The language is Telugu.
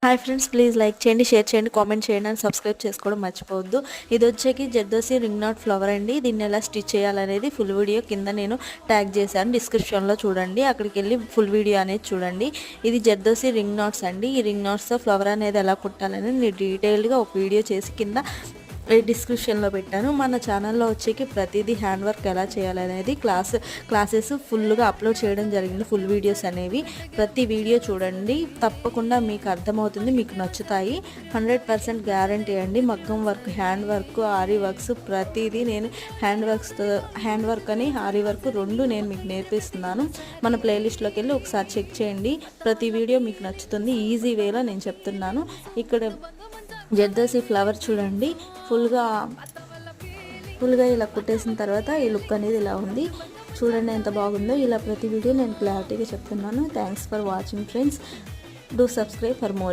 హాయ్ ఫ్రెండ్స్, ప్లీజ్ లైక్ చేయండి, షేర్ చేయండి, కామెంట్ చేయండి అండ్ సబ్స్క్రైబ్ చేసుకోవడం మర్చిపోవద్దు. ఇది వచ్చేకి జర్దోసి రింగ్ నాట్ ఫ్లవర్ అండి. దీన్ని ఎలా స్టిచ్ చేయాలనేది ఫుల్ వీడియో కింద నేను ట్యాగ్ చేశాను, డిస్క్రిప్షన్లో చూడండి. అక్కడికి వెళ్ళి ఫుల్ వీడియో అనేది చూడండి. ఇది జర్దోసి రింగ్ నాట్స్ అండి. ఈ రింగ్ నాట్స్తో ఫ్లవర్ అనేది ఎలా కుట్టాలని నేను డీటెయిల్గా ఒక వీడియో చేసి కింద డిస్క్రిప్షన్లో పెట్టాను. మన ఛానల్లో వచ్చేకి ప్రతిదీ హ్యాండ్ వర్క్ ఎలా చేయాలనేది క్లాసెస్ ఫుల్గా అప్లోడ్ చేయడం జరిగింది. ఫుల్ వీడియోస్ అనేవి ప్రతి వీడియో చూడండి, తప్పకుండా మీకు అర్థమవుతుంది, మీకు నచ్చుతాయి. 100% గ్యారంటీ అండి. మగ్గం work, hand work, ary works ప్రతిదీ నేను హ్యాండ్ వర్క్ అని ఆరీ వర్క్ రెండు నేను మీకు నేర్పిస్తున్నాను. మన ప్లేలిస్ట్లోకి వెళ్ళి ఒకసారి చెక్ చేయండి. ప్రతి వీడియో మీకు నచ్చుతుంది. ఈజీ వేలో నేను చెప్తున్నాను. ఇక్కడ జర్దోసి ఫ్లవర్ చూడండి, ఫుల్గా ఇలా కుట్టేసిన తర్వాత ఈ లుక్ అనేది ఇలా ఉంది. చూడండి ఎంత బాగుందో. ఇలా ప్రతి వీడియో నేను క్లారిటీగా చెప్తున్నాను. Thanks for watching friends. Do subscribe for more.